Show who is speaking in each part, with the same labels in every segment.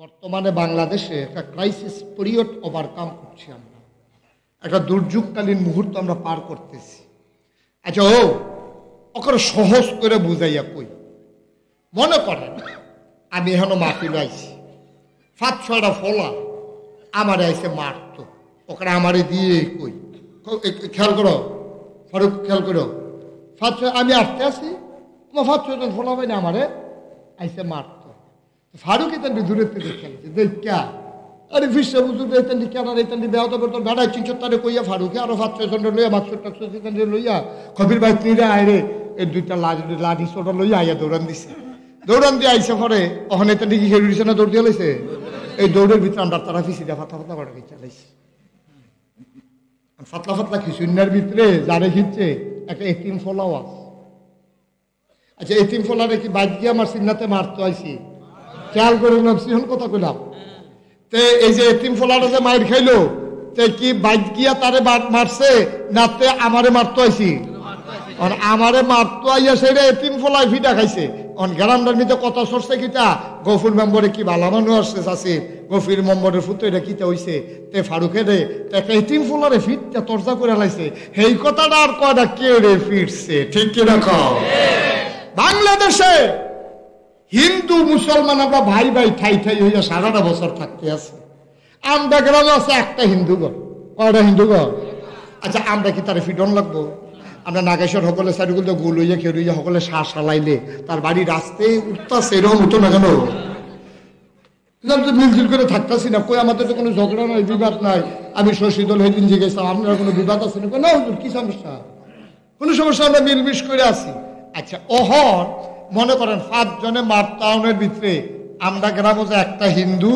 Speaker 1: বর্তমানে বাংলাদেশে একটা ক্রাইসিস পিরিয়ড ওভারকাম করছি আমরা, একটা দুর্যোগকালীন মুহূর্ত আমরা পার করতেছি। আচ্ছা ওকে সহজ করে বুঝাইয়া কই, মনে করেন আমি এখনো মাহফিল আইছি, 5-6টা ফলা আমারে আইসে মারতো, ওকে আমারে দিয়ে কই, খেয়াল করো ফারুক, খেয়াল করো, আমি আসতে আসি তোমার 5-6জন ফলা পাই না আমারে আইসে মারতো। ফারুক এতেন দূরের থেকে খেলছে দেখা, আরে ফিসা বুঝুর এতেন কেন এতেন বেহত তোর বেড়াই 3-4 কইয়া ফারুকে আরো 5-6জন লইয়া 5-6 লইয়া কবির ভাই তিরে আয়রে এই 2টা লাঠি ছোট লইয়া আইয়া দৌড়ান দিছে। দৌড়ান দিয়ে আইসে পরে ওখানে এতেন কি খেয়ে দিছে না, দৌড় দিয়ে লাইছে। এই দৌড়ের ভিতরে আমরা তারা ফিসি দেওয়া ফাতলা ফাতলা করে চালাইছি, ফাতলা ফাতলা খিচুন্নার ভিতরে যারে খিচ্ছে একটা এতিম ফলাও আছে। আচ্ছা এতিম ফলারে কি বাদ গিয়ে আমার সিন্নাতে মারতো আইসি, খেয়াল করে সিহন কথা কইলাম। তে এই যে এতিম ফলাটা যে মাইর খাইলো, তে কি বাইক গিয়া তারে মারছে না তে আমারে মারতো আইছি? আমারে মারতো আইয়া সেটা এতিম ফলাই ফিটা খাইছে। গ্রামটার মধ্যে কথা সরছে কিতা, গফুর মেম্বরে কি ভালো মানুষ আসছে চাষি, গফির মেম্বরের ফুটো এটা কিতা হইছে, তে ফারুকে রে একটা এতিম ফলারে ফিটটা তর্জা করে লাইছে। এই কথাটা আর কয়টা কে রে ফিরছে, ঠিক কিনা কও? বাংলাদেশে হিন্দু মুসলমান আমরা ভাই ভাই ঠাই ঠাই হইয়া সারাটা বছর থাকতে আছে। আমরা গ্রামে আছে একটা হিন্দু ঘর, কয়টা হিন্দু ঘর? আচ্ছা আমরা কি তার ফিডন লাগবো? আমরা নাগেশ্বর সকলে সাইডগুলো তো গোল হইয়া খেয়ে হইয়া সকলে শ্বাস চালাইলে তার বাড়ির রাস্তায় উঠতেছে, এরকম উঠো না কেন? মিলজুল করে থাকতেছি না, কই আমাদের তো কোনো ঝগড়া নাই, বিবাদ নাই। আমি শশীদল হয়ে দিন জিজ্ঞেস আপনার কোনো বিবাদ আছে না? না হুজুর কি সমস্যা, কোনো সমস্যা, আমরা মিলমিশ করে আছি। আচ্ছা ওহর মনে করেন 5 জনে মারতাউনের ভিতরে আমরা গ্রামে যে একটা হিন্দু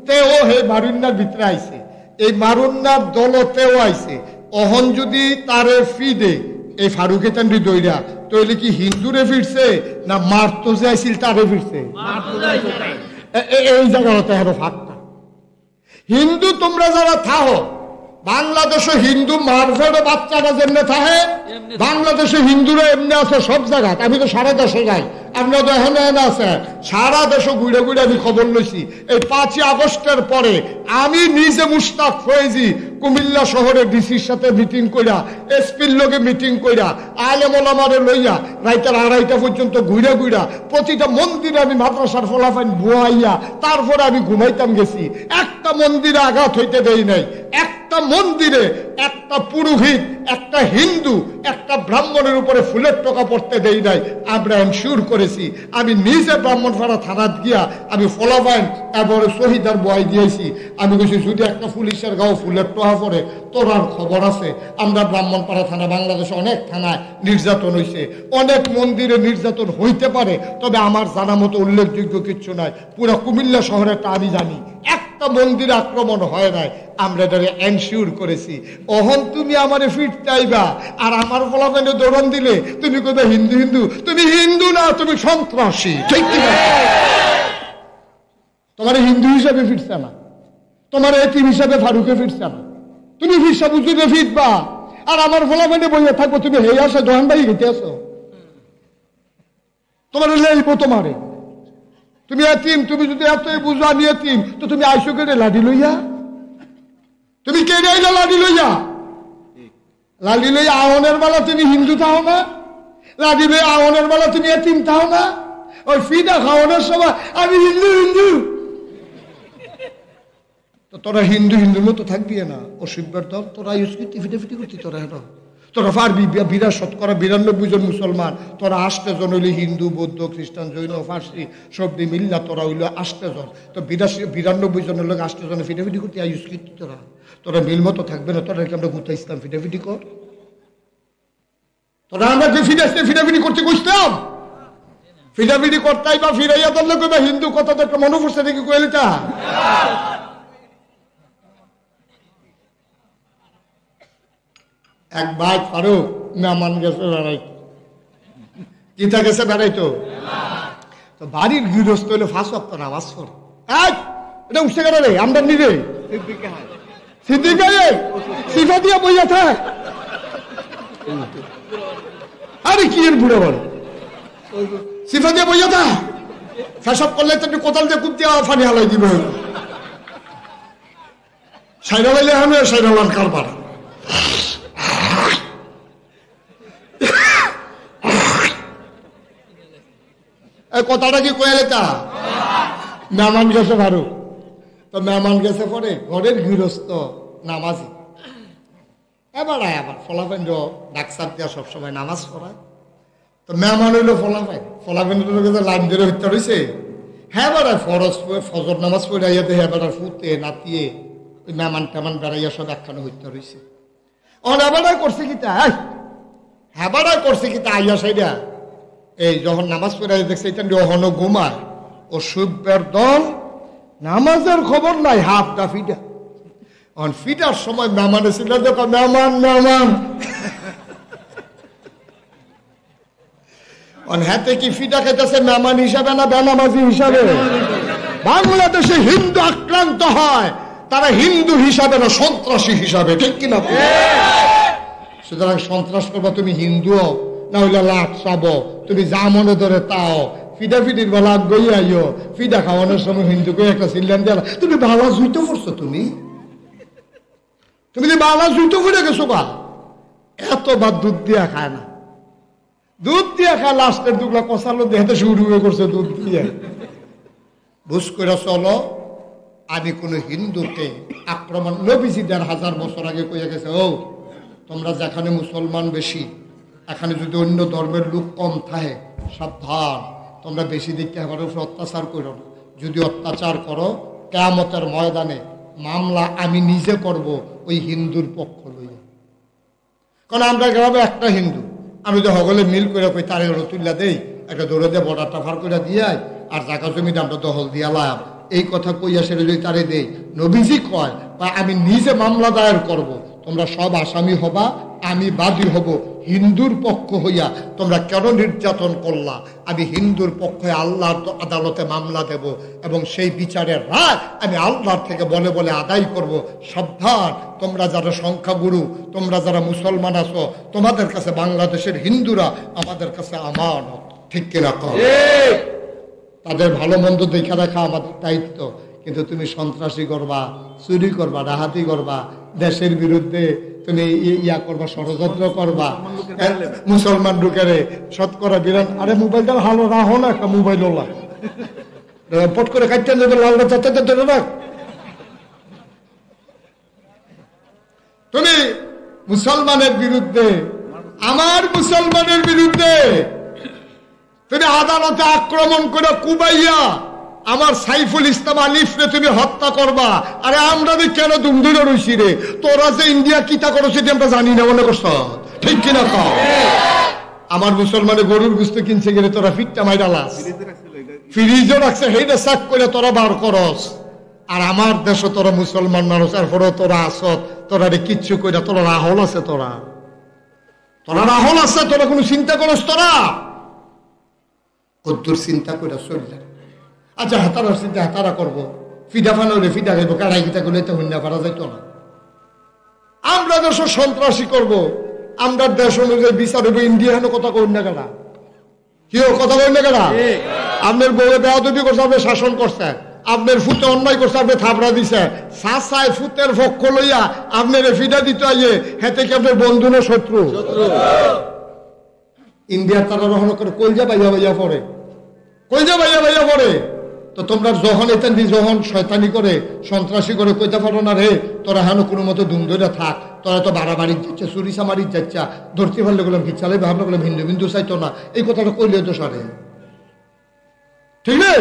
Speaker 1: তেও হে মারুন্নার ভিতরে আইছে, এই মারুন্নার দলতেও আইছে। অহন যদি তারে ফিদে এই ফারুকে তান্ডি দইরা, তইলে কি হিন্দুরে ফিরছে না মারতো যে আইছিল তারে ফিরছে? এই জায়গা হতে হবে ফাঁকটা। হিন্দু তোমরা যারা থাকো বাংলাদেশে, হিন্দু মারফেড়ে বাচ্চারা যেমনি থাকে বাংলাদেশে হিন্দুরা এমনি আছে সব জায়গায়। আমি তো সারা দেশে যাই, আপনারা তো এখানে আছে, সারা দেশে ঘুরে ঘুরে আমি খবর লইছি। এই 5ই আগস্টের পরে আমি নিজে মুশতাক ফয়েজি কুমিল্লা শহরে ডিসির সাথে মিটিং কইরা, এসপির লগে মিটিং কইরা, আলেম ওলামারে লইয়া রাইতের 2:30 পর্যন্ত ঘুরে ঘুরা প্রতিটা মন্দিরে আমি মাদ্রাসার ফলাফাইন বুয়াইয়া তারপরে আমি ঘুমাইতাম গেছি। একটা মন্দিরে আঘাত হইতে দেই নাই, একটা মন্দিরে একটা পুরোহিত, একটা হিন্দু, একটা ব্রাহ্মণের উপরে ফুলের টোকা পড়তে দেই নাই। আমরা এনশিওর করেছি। আমি নিজে ব্রাহ্মণপাড়া থানাত গিয়া আমি ফলাফাইন এবারে শহীদার বয় দিয়েছি। আমি বলছি যদি একটা পুলিশের গাও ফুলের টোকা পড়ে তোর আর খবর আছে। আমরা ব্রাহ্মণপাড়া থানা, বাংলাদেশে অনেক থানায় নির্যাতন হয়েছে, অনেক মন্দিরে নির্যাতন হইতে পারে, তবে আমার জানা মতো উল্লেখযোগ্য কিচ্ছু নাই। পুরো কুমিল্লা শহরেটা আমি জানি একটা মন্দিরে আক্রমণ হয় নাই। আমরা এটারে এনশিওর করেছি। অহন তুমি আমারে ফিরতে আইবা আর আমার ফলাফলে দৌড়ান দিলে তুমি কইবা হিন্দু হিন্দু, তুমি হিন্দু না, তুমি সন্ত্রাসী, ঠিক কি না? তোমার হিন্দু হিসাবে ফিরছে না, তোমার এতিম হিসাবে ফারুকে ফিরছে না, তুমি ফিরসা বুঝতে ফিরবা আর আমার ফলাফলে বইয়া থাকবো তুমি হে আসে দোহান ভাই গেতে আসো, তোমার লেইব তোমারে। তুমি এতিম, তুমি যদি এতই বুঝো আমি এতিম, তো তুমি আইসো কেটে লাঠি লইয়া, তুমি কেড়ে আইলা লাঠি লইয়া, লাঠি লইয়া আহনের বেলা তুমি হিন্দু থাও না, লাঠি লইয়া আহনের বেলা তুমি এতিম থাও না। ওই ফিদা খাওয়ানোর সময় আমি হিন্দু হিন্দু, তো তোরা হিন্দু হিন্দুর মতো থাকবি না। অসভ্যের দল তোরা ইউস্কৃতি ফিটে ফিটি করতি, তোরা হেন তোরা পারবি 92 জন মুসলমান, তোরা 8 জন হইলে হিন্দু, বৌদ্ধ, খ্রিস্টান, জৈন, ফার্সি সব দিয়ে মিল্লা তোরা হইল 8 জন। তো 92 জনের লোক 8 জনে ফিটাফিটি করতে আয়ুষ্কৃতি, তোরা মিল মতো থাকবে না। তোরা কি আমরা গুতা ইসলাম ফিটাফিটি কর, তোরা আমরা যে ফিটাফিটি করতে বুঝতাম, ফিটাফিটি করতাই বা ফিরাইয়া ধরলে কইবা হিন্দু, কথা তো একটা মনে পড়ছে দেখি কইলিটা। এক ভাই ফারুক মেহমান গেছে বেড়াইতো, কিতা গেছে বেড়াইতো, তো বাড়ির গৃহস্থ হইলে 5 ওয়াক্ত নামাজ পড়ে। এটা উঠছে কেন রে, আমরা নিবে সিদ্দিক সিফা দিয়া বইয়া থাক, আরে কি এর বুড়ো বল সিফা দিয়া বইয়া থাক, ফেসব করলে তো কোদাল দিয়ে কুপ দিয়ে ফানি হালাই দিবে, সাইরা লাইলে আমি সাইরা লাল কারবার। এই কথাটা কি কয়ে তা মেহমান গেছে ভারু, তো মেহমান গেছে পরে ঘরের গৃহস্থ নামাজি এবার আবার ফলাফেন ডাকসার দেওয়া সবসময় নামাজ পড়ায়। তো মেহমান হইলো ফলাফেনের কাছে লাইন ধরে হত্যা রয়েছে। হ্যাঁ বেড়ায় ফরজ ফজর নামাজ পড়ে আইয়াতে হ্যাঁ বেড়ার ফুতে নাতিয়ে ওই মেহমান টেমান বেড়াইয়া সব একখানে হত্যা রয়েছে। হ্যাঁ করছে কি তা, হ্যাঁ করছে কি তা আইয়া সাইডা এই যখন নামাজ পড়ে দেখছে এটা অহনো ঘুমায় ও সুবের দল নামাজের খবর নাই, হাফ দা ফিটা। ফিটার সময় মেহমান ছিল, দেখো মেহমান হাতে কি ফিটা খেতেছে মেহমান হিসাবে না বেনামাজি হিসাবে? বাংলাদেশে হিন্দু আক্রান্ত হয় তারা হিন্দু হিসাবে না সন্ত্রাসী হিসাবে, ঠিক কিনা? সুতরাং সন্ত্রাস করবো তুমি হিন্দু না হইলে লাট চাবো, তুমি যা মনে ধরে তাও ফিডা ফিডির বেলা গই আইও, ফিডা খাওয়ানোর সময় হিন্দুকে একটা সিল্লান দিয়া তুমি বালা জুইতে পড়ছো, তুমি বালা জুইতে পড়ে গেছো বা এতবার দুধ দিয়া খায় না, দুধ দিয়ে খায় লাস্টের দুগুলা কষালো দেহাতে শুরু করছে দুধ দিয়ে। বুঝ করে চলো, আমি কোনো হিন্দুকে আক্রমণ, নবীজি ১,৫০০ বছর আগে কইয়া গেছে, ও তোমরা যেখানে মুসলমান বেশি এখানে যদি অন্য ধর্মের লোক কম থাকে সাবধান, তোমরা বেশি দিকে আমার উপর অত্যাচার করো না। যদি অত্যাচার করো কিয়ামতের ময়দানে মামলা আমি নিজে করব ওই হিন্দুর পক্ষ লইয়া। কারণ আমরা গ্রামে একটা হিন্দু, আমি তো সকলে মিল করে কই তারে তুল্লা দেই, একটা দৌড়ে দিয়ে বর্ডারটা ফার করে দিয়ে আর জায়গা জমিতে আমরা দখল দিয়া লাভ, এই কথা কইয়া সেটা যদি তারে দেই, নবীজি কয় বা আমি নিজে মামলা দায়ের করব, তোমরা সব আসামি হবা, আমি বাদী হব হিন্দুর পক্ষ হইয়া। তোমরা কেন নির্যাতন করলা? আমি হিন্দুর পক্ষে আল্লাহর আদালতে মামলা দেব এবং সেই বিচারের রায় আমি আল্লাহর থেকে বলে বলে আদায় করব। সাবধান, তোমরা যারা সংখ্যাগুরু, তোমরা যারা মুসলমান আছো, তোমাদের কাছে বাংলাদেশের হিন্দুরা আমাদের কাছে আমানত, ঠিক কিনা? তাদের ভালো মন্দ দেখা রাখা আমাদের দায়িত্ব। কিন্তু তুমি সন্ত্রাসী করবা, চুরি করবা, ডাহাতি করবা, দেশের বিরুদ্ধে তুমি ইয়া করবা, ষড়যন্ত্র করবা, মুসলমান ঢুকে শতকরা বিরান, আরে মোবাইলটা ভালো রাখো না, একটা মোবাইল ওলা পট করে কাটতেন লালটা চাচাতে ধরে রাখ। তুমি মুসলমানের বিরুদ্ধে, আমার মুসলমানের বিরুদ্ধে তুমি আদালতে আক্রমণ করে কুবাইয়া আমার সাইফুল ইসলাম আলিফরে তুমি হত্যা করবা। আরে আমরা কেন দুমদুরে রইছি রে? তোরা যে ইন্ডিয়া কিতা করো সেটি আমরা জানি না, মনে করছ, ঠিক কিনা? আমার মুসলমানের গরুর গুস্ত কিনছে গেলে তোরা ফিটটা মাইরালাস, ফ্রিজও রাখছে, সেইটা সাক করে তোরা বার করস। আর আমার দেশে তোরা মুসলমান মানুষ, এরপরে তোরা আসত, তোরা রে কিচ্ছু কইরা তোরা রাহল আছে, তোরা রাহল আছে, তোরা কোনো চিন্তা করস? তোরা কদ্দুর চিন্তা করে চললে। আচ্ছা হাতারার চিন্তা হাতারা করবো, ফিডা ফানালে ফিডা খাইব, কারাই গীতা করলে তো হইনা পারা যাইত না। আমরা দেশ সন্ত্রাসী করবো, আমরা দেশ অনুযায়ী বিচার হইব। ইন্ডিয়া কথা কই না কেনা, কেউ কথা কই না কেনা? আপনার বউয়ে বেয়াদবি করছে, আপনি শাসন করছে, আপনার ফুটে অন্যায় করছে, আপনি থাপড়া দিছে, সাসায় ফুটের পক্ষ লইয়া আপনার ফিডা দিতে আইয়ে, হেতে কি আপনার বন্ধু না শত্রু? ইন্ডিয়ার তারা রহন করে কলজা বাইয়া বাইয়া পড়ে, কলজা বাইয়া বাইয়া পড়ে। তো তোমরা যখন এটা যখন শয়তানি করে সন্ত্রাসী করে কইতে পারো না রে, তোরা হেন কোনো মতো দুম ধরে থাক, তোরা তো বাড়াবাড়ি যাচ্ছে, চুরিসা মারি যাচ্ছে, ধরতে পারলে গেলাম কি চালে ভাবলে গেলাম হিন্দু বিন্দু চাইতো না, এই কথাটা কইলে তো সারে, ঠিক নেই?